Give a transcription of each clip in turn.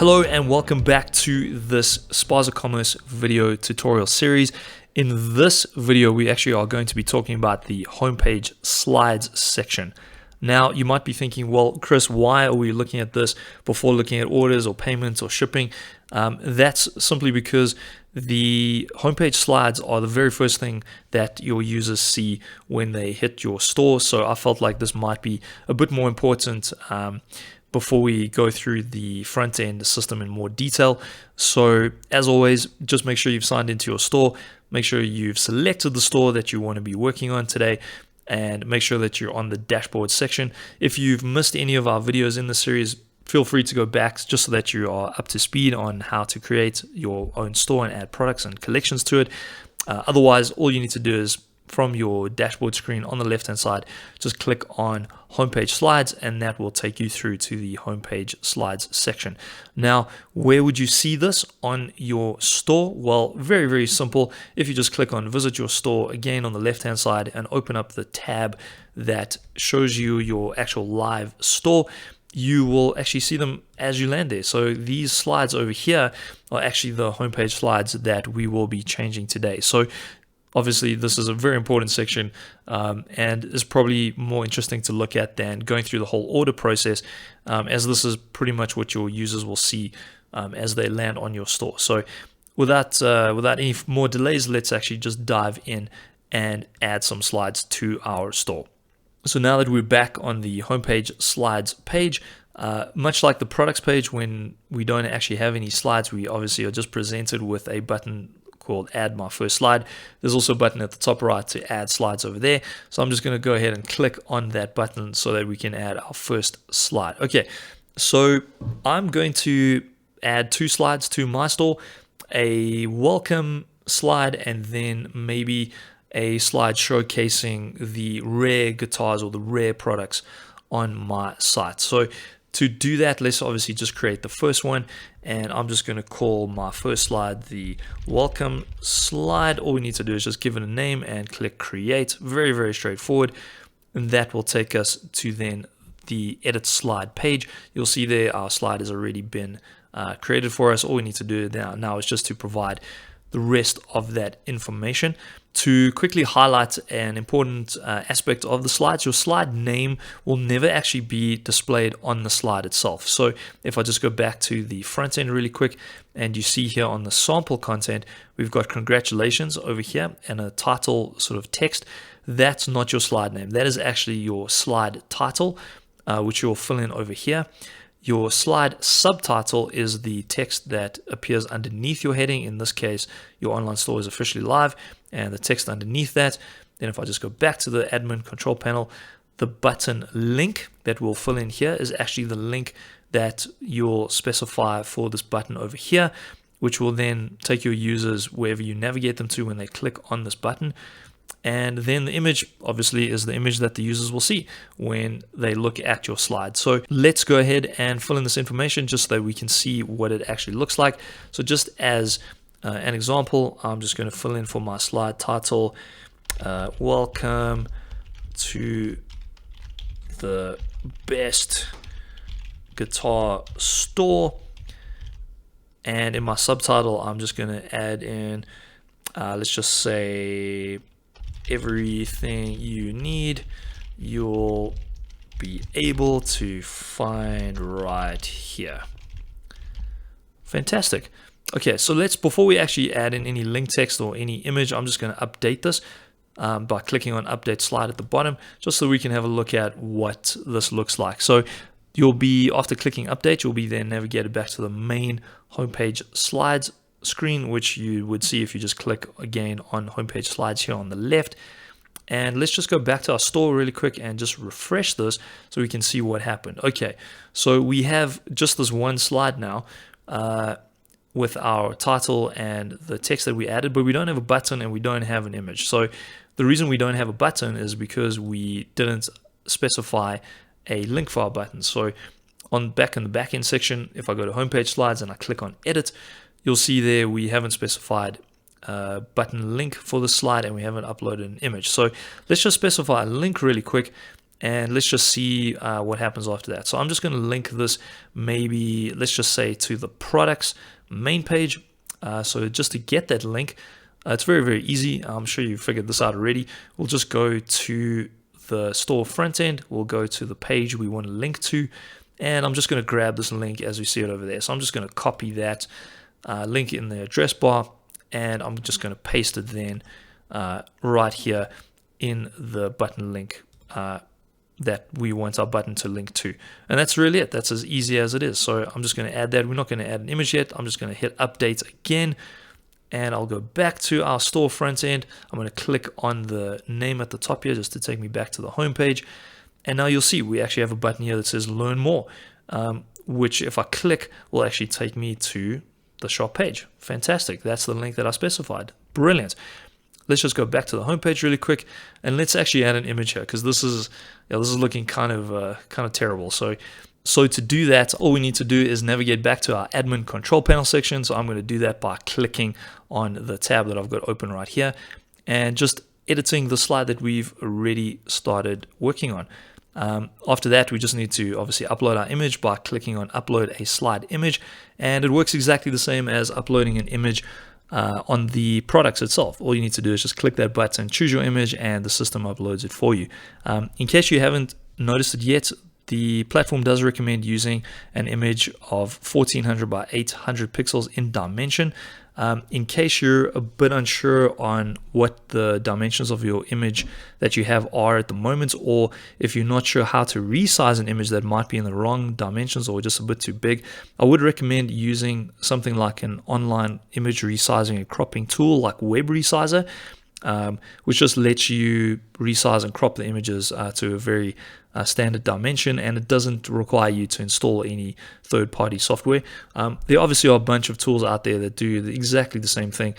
Hello and welcome back to this spazacommerce video tutorial series. In this video, we actually are going to be talking about the homepage slides section. Now, you might be thinking, well, Chris, why are we looking at this before looking at orders or payments or shipping? That's simply because the homepage slides are the very first thing that your users see when they hit your store. So I felt like this might be a bit more important before we go through the front end system in more detail. So as always, just make sure you've signed into your store, make sure you've selected the store that you want to be working on today, and make sure that you're on the dashboard section. If you've missed any of our videos in the series, feel free to go back just so that you are up to speed on how to create your own store and add products and collections to it. Otherwise, all you need to do is from your dashboard screen on the left hand side, just click on homepage slides and that will take you through to the homepage slides section. Now, where would you see this on your store? Well, very, very simple. If you just click on visit your store again on the left hand side and open up the tab that shows you your actual live store, you will actually see them as you land there. So these slides over here are actually the homepage slides that we will be changing today. So obviously, this is a very important section and is probably more interesting to look at than going through the whole order process, as this is pretty much what your users will see as they land on your store. So without any more delays, let's actually just dive in and add some slides to our store. So now that we're back on the homepage slides page, much like the products page, when we don't actually have any slides, we obviously are just presented with a button called add my first slide. There's also a button at the top right to add slides over there. So I'm just going to go ahead and click on that button so that we can add our first slide. Okay, so I'm going to add two slides to my store, a welcome slide and then maybe a slide showcasing the rare guitars or the rare products on my site. So to do that, let's obviously just create the first one, and I'm just going to call my first slide the welcome slide. All we need to do is just give it a name and click create. Very, very straightforward, and that will take us to then the edit slide page. You'll see there our slide has already been created for us. All we need to do now is just to provide the rest of that information. To quickly highlight an important aspect of the slides, your slide name will never actually be displayed on the slide itself. So if I just go back to the front end really quick, and you see here on the sample content, we've got congratulations over here and a title sort of text. That's not your slide name. That is actually your slide title, which you'll fill in over here. Your slide subtitle is the text that appears underneath your heading. In this case, your online store is officially live, and the text underneath that. Then if I just go back to the admin control panel, the button link that we'll fill in here is actually the link that you'll specify for this button over here, which will then take your users wherever you navigate them to when they click on this button. And then the image obviously is the image that the users will see when they look at your slide. So let's go ahead and fill in this information just so that we can see what it actually looks like. So just as an example, I'm just going to fill in for my slide title, welcome to the best guitar store. And in my subtitle, I'm just going to add in, let's just say, everything you need you'll be able to find right here. Fantastic. Okay, so before we actually add in any link text or any image, I'm just going to update this by clicking on update slide at the bottom, just so we can have a look at what this looks like. So you'll be, after clicking update, you'll be then navigated back to the main homepage slides screen, which you would see if you just click again on homepage slides here on the left. And let's just go back to our store really quick and just refresh this so we can see what happened. Okay, so we have just this one slide now with our title and the text that we added, but we don't have a button and we don't have an image. So the reason we don't have a button is because we didn't specify a link for our button. So back in the backend section, if I go to homepage slides and I click on edit, you'll see there we haven't specified a button link for the slide and we haven't uploaded an image. So let's just specify a link really quick, and let's just see what happens after that. So I'm just going to link this, maybe let's just say to the products main page. So just to get that link, it's very, very easy. I'm sure you figured this out already. We'll just go to the store front end. We'll go to the page we want to link to, and I'm just going to grab this link as we see it over there. So I'm just going to copy that link in the address bar, and I'm just going to paste it then right here in the button link that we want our button to link to. And that's really it. That's as easy as it is. So I'm just going to add that. We're not going to add an image yet. I'm just going to hit update again, and I'll go back to our store front end. I'm going to click on the name at the top here just to take me back to the home page. And now you'll see we actually have a button here that says learn more, which if I click will actually take me to the shop page. Fantastic. That's the link that I specified. Brilliant. Let's just go back to the home page really quick, and let's actually add an image here, because this is looking kind of terrible. So to do that, all we need to do is navigate back to our admin control panel section. So I'm going to do that by clicking on the tab that I've got open right here and just editing the slide that we've already started working on. After that, we just need to obviously upload our image by clicking on upload a slide image, and it works exactly the same as uploading an image on the products itself. All you need to do is just click that button, choose your image, and the system uploads it for you. In case you haven't noticed it yet, the platform does recommend using an image of 1400 by 800 pixels in dimension. In case you're a bit unsure on what the dimensions of your image that you have are at the moment, or if you're not sure how to resize an image that might be in the wrong dimensions or just a bit too big, I would recommend using something like an online image resizing and cropping tool like Web Resizer, which just lets you resize and crop the images to a very standard dimension, and it doesn't require you to install any third-party software. There obviously are a bunch of tools out there that do exactly the same thing,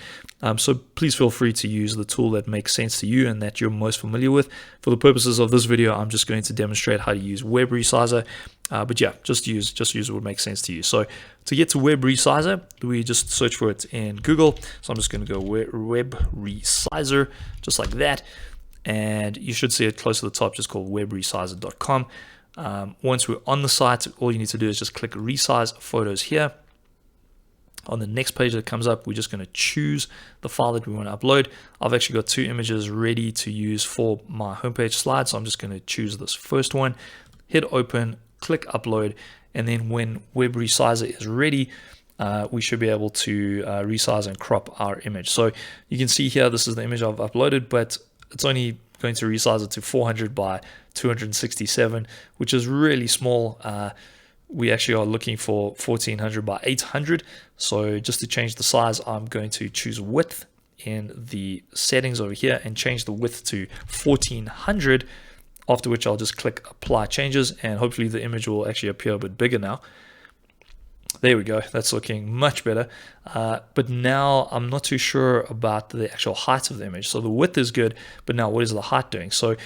so please feel free to use the tool that makes sense to you and that you're most familiar with. For the purposes of this video, I'm just going to demonstrate how to use Web Resizer, but yeah, just use what makes sense to you. So to get to Web Resizer, we just search for it in Google. So I'm just going to go Web Resizer, just like that. And you should see it close to the top, just called webresizer.com. Once we're on the site, all you need to do is just click resize photos here. On the next page that comes up, we're just going to choose the file that we want to upload. I've actually got two images ready to use for my homepage slide, so I'm just going to choose this first one, hit open, click upload, and then when Web Resizer is ready, we should be able to resize and crop our image. So you can see here, this is the image I've uploaded, but it's only going to resize it to 400 by 267, which is really small. We actually are looking for 1400 by 800. So just to change the size, I'm going to choose width in the settings over here and change the width to 1400, after which I'll just click apply changes, and hopefully the image will actually appear a bit bigger now. There we go, that's looking much better. But now I'm not too sure about the actual height of the image. So the width is good, but now what is the height doing? So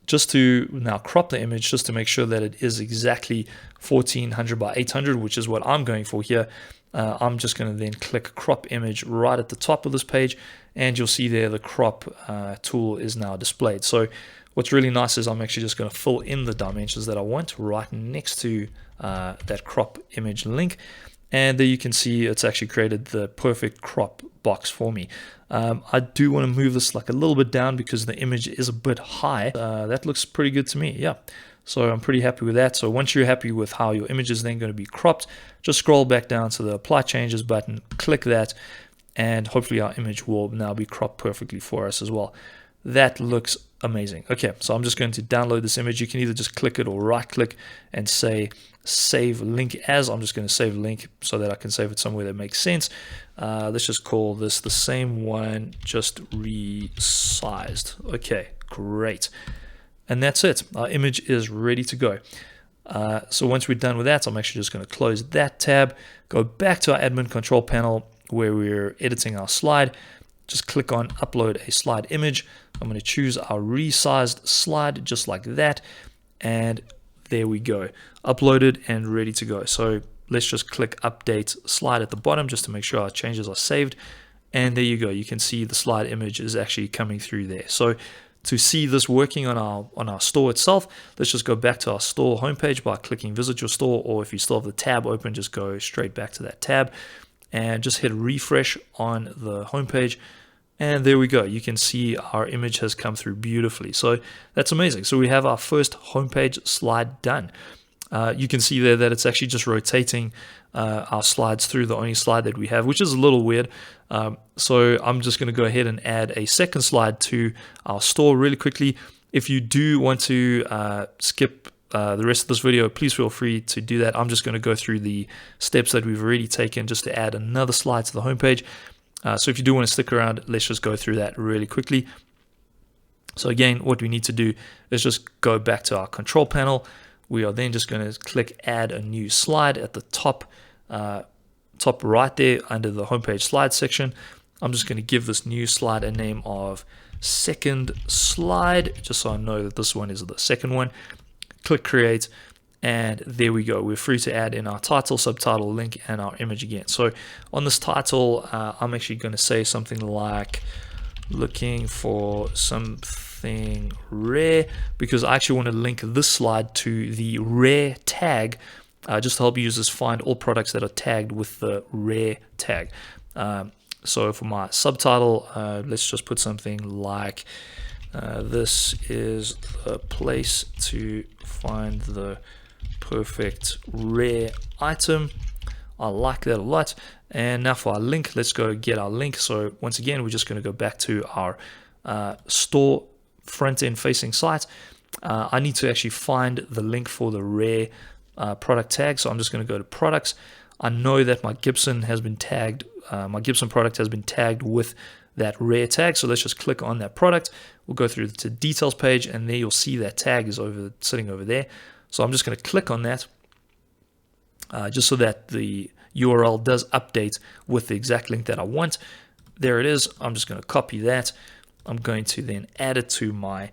just to now crop the image, just to make sure that it is exactly 1400 by 800, which is what I'm going for here, I'm just going to then click crop image right at the top of this page, and you'll see there the crop tool is now displayed. So what's really nice is I'm actually just going to fill in the dimensions that I want right next to that crop image link, and there you can see it's actually created the perfect crop box for me. I do want to move this like a little bit down because the image is a bit high. That looks pretty good to me, yeah. So I'm pretty happy with that. So once you're happy with how your image is then going to be cropped, just scroll back down to the apply changes button, click that, and hopefully our image will now be cropped perfectly for us as well. That looks amazing. Okay, so I'm just going to download this image. You can either just click it or right click and say save link as. I'm just going to save link so that I can save it somewhere that makes sense. Let's just call this the same one, just resized. Okay, great. And that's it. Our image is ready to go. So once we're done with that, I'm actually just going to close that tab, go back to our admin control panel where we're editing our slide. Just click on upload a slide image. I'm going to choose our resized slide just like that, and there we go, uploaded and ready to go. So let's just click update slide at the bottom just to make sure our changes are saved, and there you go. You can see the slide image is actually coming through there. So To see this working on our store itself, let's just go back to our store homepage by clicking visit your store, or if you still have the tab open, just go straight back to that tab and just hit refresh on the homepage. And there we go. You can see our image has come through beautifully. So that's amazing. So we have our first homepage slide done. You can see there that it's actually just rotating our slides through the only slide that we have, which is a little weird. So I'm just going to go ahead and add a second slide to our store really quickly. If you do want to skip the rest of this video, please feel free to do that. I'm just going to go through the steps that we've already taken just to add another slide to the homepage. So if you do want to stick around, let's just go through that really quickly. So again, what we need to do is just go back to our control panel. We are then just going to click add a new slide at the top right there under the homepage slide section. I'm just going to give this new slide a name of second slide, just so I know that this one is the second one. Click create, and there we go. We're free to add in our title, subtitle, link, and our image again. So on this title, I'm actually going to say something like looking for something rare, because I actually want to link this slide to the rare tag, just to help users find all products that are tagged with the rare tag. So for my subtitle, let's just put something like this is the place to find the perfect rare item. I like that a lot. And now for our link, let's go get our link. So once again, we're just going to go back to our store front-end facing site. I need to actually find the link for the rare product tag. So I'm just going to go to products. I know that my Gibson has been tagged. My Gibson product has been tagged with that rare tag. So let's just click on that product. We'll go through to details page, and there you'll see that tag is sitting over there. So I'm just going to click on that just so that the URL does update with the exact link that I want. There it is. I'm just going to copy that. I'm going to then add it to my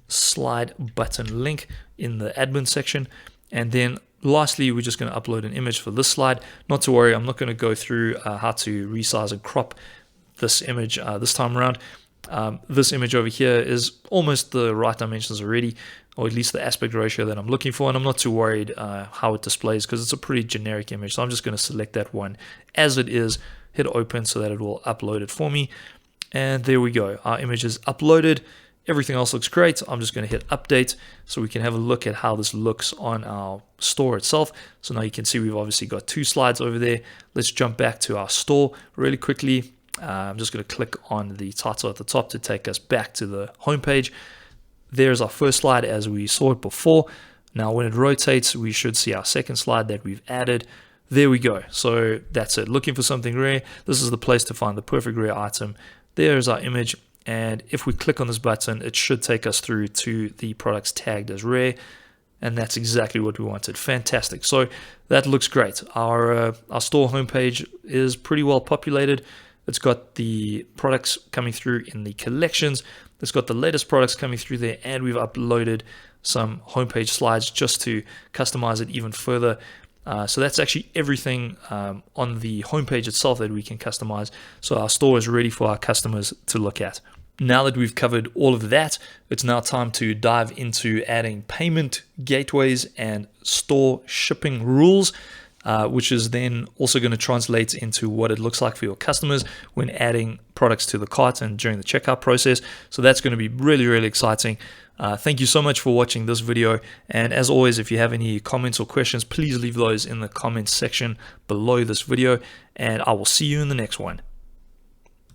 slide button link in the admin section. And then lastly, we're just going to upload an image for this slide. Not to worry, I'm not going to go through how to resize and crop this image this time around. This image over here is almost the right dimensions already, or at least the aspect ratio that I'm looking for, and I'm not too worried how it displays because it's a pretty generic image. So I'm just going to select that one as it is, hit open so that it will upload it for me, and there we go. Our image is uploaded. Everything else looks great. I'm just going to hit update so we can have a look at how this looks on our store itself. So now you can see we've obviously got two slides over there. Let's jump back to our store really quickly. I'm just going to click on the title at the top to take us back to the home page. There's our first slide as we saw it before. Now when it rotates, we should see our second slide that we've added. There we go. So that's it. Looking for something rare. This is the place to find the perfect rare item. There's our image. And if we click on this button, it should take us through to the products tagged as rare. And that's exactly what we wanted. Fantastic. So that looks great. Our store homepage is pretty well populated. It's got the products coming through in the collections. It's got the latest products coming through there, and we've uploaded some homepage slides just to customize it even further. So that's actually everything on the homepage itself that we can customize. So our store is ready for our customers to look at. Now that we've covered all of that, it's now time to dive into adding payment gateways and store shipping rules, which is then also going to translate into what it looks like for your customers when adding products to the cart and during the checkout process. So that's going to be really, really exciting. Thank you so much for watching this video. And as always, if you have any comments or questions, please leave those in the comments section below this video, and I will see you in the next one.